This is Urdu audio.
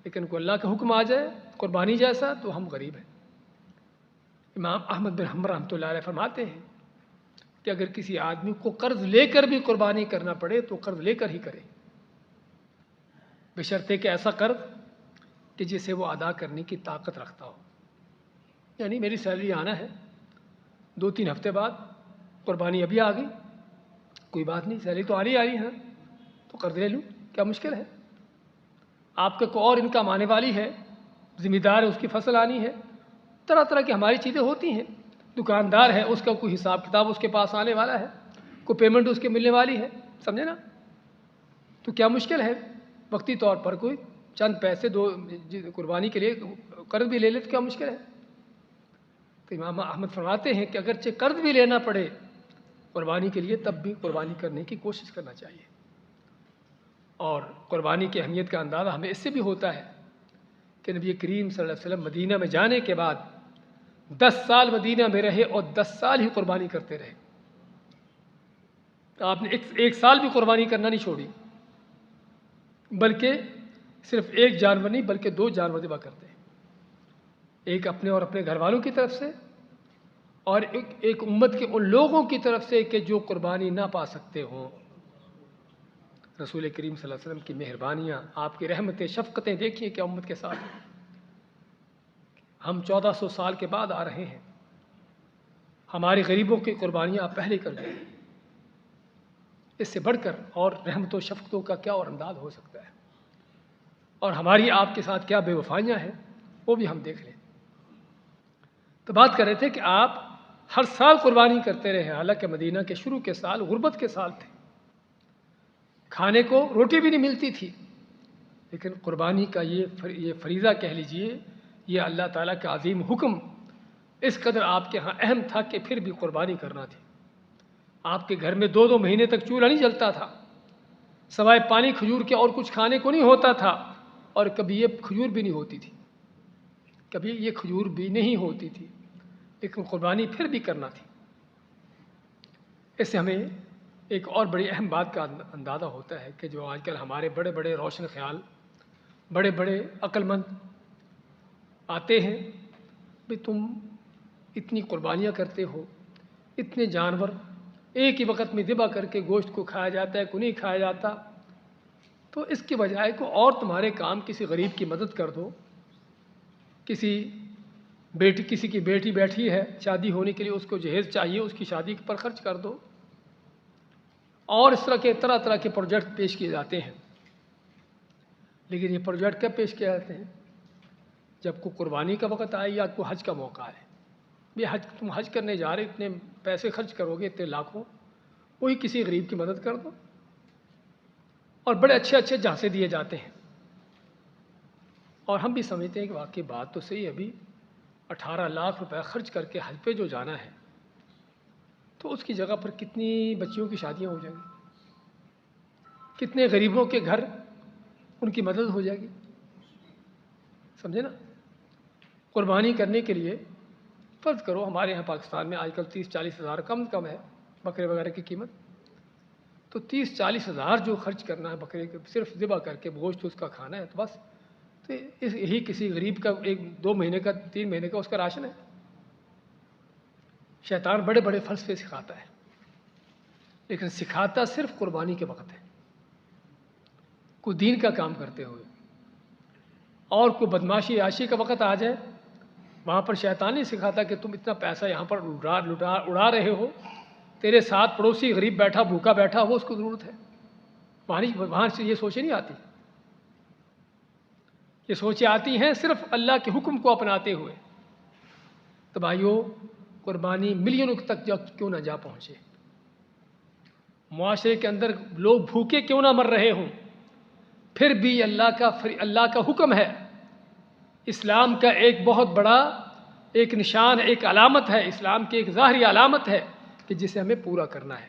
لیکن کوئی اللہ کا حکم آ جائے قربانی جیسا تو ہم غریب ہیں۔ امام احمد بن حنبل رحمۃ اللہ علیہ فرماتے ہیں کہ اگر کسی آدمی کو قرض لے کر بھی قربانی کرنا پڑے تو قرض لے کر ہی کرے، بشرطے کہ ایسا قرض کہ جسے وہ ادا کرنے کی طاقت رکھتا ہو۔ یعنی میری سیلری آنا ہے، 2-3 ہفتے بعد قربانی ابھی آ گئی، کوئی بات نہیں، سیلری تو آ رہی ہے تو قرض لے لوں، کیا مشکل ہے؟ آپ کا کوئی اور انکم آنے والی ہے، ذمہ دار ہے، اس کی فصل آنی ہے، طرح طرح کی ہماری چیزیں ہوتی ہیں، دکاندار ہے، اس کا کوئی حساب کتاب اس کے پاس آنے والا ہے، کوئی پیمنٹ اس کے ملنے والی ہے، سمجھے نا؟ تو کیا مشکل ہے وقتی طور پر کوئی چند پیسے قربانی کے لیے قرض بھی لے لے، تو کیا مشکل ہے؟ تو امام احمد فرماتے ہیں کہ اگرچہ قرض بھی لینا پڑے قربانی کے لیے تب بھی قربانی کرنے کی کوشش کرنا چاہیے۔ اور قربانی کی اہمیت کا اندازہ ہمیں اس سے بھی ہوتا ہے کہ نبی کریم صلی اللہ علیہ وسلم مدینہ میں جانے کے بعد 10 سال مدینہ میں رہے اور 10 سال ہی قربانی کرتے رہے۔ آپ نے ایک سال بھی قربانی کرنا نہیں چھوڑی، بلکہ صرف ایک جانور نہیں بلکہ 2 جانور ذبح کرتے ہیں، ایک اپنے اور اپنے گھر والوں کی طرف سے، اور ایک امت کے ان لوگوں کی طرف سے کہ جو قربانی نہ پا سکتے ہوں۔ رسول کریم صلی اللہ علیہ وسلم کی مہربانیاں، آپ کی رحمتیں، شفقتیں دیکھیے کیا امت کے ساتھ ہیں۔ ہم 1400 سال کے بعد آ رہے ہیں، ہمارے غریبوں کی قربانیاں آپ پہلے کر دیں، اس سے بڑھ کر اور رحمت و شفقتوں کا کیا اور انداز ہو سکتا ہے، اور ہماری آپ کے ساتھ کیا بے وفائیاں ہیں وہ بھی ہم دیکھ لیں۔ تو بات کر رہے تھے کہ آپ ہر سال قربانی کرتے رہے، حالانکہ مدینہ کے شروع کے سال غربت کے سال تھے، کھانے کو روٹی بھی نہیں ملتی تھی، لیکن قربانی کا یہ فریضہ کہہ لیجئے، یہ اللہ تعالیٰ کا عظیم حکم اس قدر آپ کے ہاں اہم تھا کہ پھر بھی قربانی کرنا تھی۔ آپ کے گھر میں 2 مہینے تک چولہا نہیں جلتا تھا، سوائے پانی کھجور کے اور کچھ کھانے کو نہیں ہوتا تھا، اور کبھی یہ کھجور بھی نہیں ہوتی تھی، لیکن قربانی پھر بھی کرنا تھی۔ اس سے ہمیں ایک اور بڑی اہم بات کا اندازہ ہوتا ہے کہ جو آج کل ہمارے بڑے بڑے روشن خیال، بڑے بڑے عقل مند آتے ہیں، بھی تم اتنی قربانیاں کرتے ہو، اتنے جانور ایک ہی وقت میں ذبح کر کے گوشت کو کھایا جاتا ہے، کو نہیں کھایا جاتا، تو اس کی بجائے کو اور تمہارے کام کسی غریب کی مدد کر دو، کسی کی بیٹی بیٹھی ہے شادی ہونے کے لیے، اس کو جہیز چاہیے، اس کی شادی پر خرچ کر دو، اور اس طرح طرح کے پروجیکٹ پیش کیے جاتے ہیں۔ لیکن یہ پروجیکٹ کب پیش کیے جاتے ہیں؟ جب کو قربانی کا وقت آئے یا کو حج کا موقع آئے۔ تم حج کرنے جا رہے، اتنے پیسے خرچ کرو گے، اتنے لاکھوں، وہی کسی غریب کی مدد کر دو، اور بڑے اچھے جھانسے دیے جاتے ہیں، اور ہم بھی سمجھتے ہیں کہ واقعی بات تو صحیح ہے، ابھی 18 لاکھ روپے خرچ کر کے حج پہ جو جانا ہے تو اس کی جگہ پر کتنی بچیوں کی شادیاں ہو جائیں گی، کتنے غریبوں کے گھر ان کی مدد ہو جائے گی، سمجھے نا؟ قربانی کرنے کے لیے فرض کرو ہمارے یہاں پاکستان میں آج کل 30-40 ہزار کم ہے بکرے وغیرہ کی قیمت، تو 30-40 ہزار جو خرچ کرنا ہے بکرے کے، صرف ذبح کر کے گوشت اس کا کھانا ہے، تو بس تو یہی کسی غریب کا 1-2 مہینے کا 3 مہینے کا اس کا راشن ہے۔ شیطان بڑے بڑے فلسفے سکھاتا ہے، لیکن سکھاتا صرف قربانی کے وقت ہے، کوئی دین کا کام کرتے ہوئے، اور کوئی بدماشی عیاشی کا وقت آ جائے، وہاں پر شیطان نہیں سکھاتا کہ تم اتنا پیسہ یہاں پر اڑا رہے ہو، تیرے ساتھ پڑوسی غریب بیٹھا بھوکا بیٹھا ہو، اس کو ضرورت ہے، وہاں سے یہ سوچیں نہیں آتی، یہ سوچیں آتی ہیں صرف اللہ کے حکم کو اپناتے ہوئے۔ تو بھائیو، قربانی ملینوں تک کیوں نہ جا پہنچے، معاشرے کے اندر لوگ بھوکے کیوں نہ مر رہے ہوں، پھر بھی اللہ کا حکم ہے، اسلام کا ایک بہت بڑا ایک نشان، ایک علامت ہے، اسلام کی ایک ظاہری علامت ہے کہ جسے ہمیں پورا کرنا ہے۔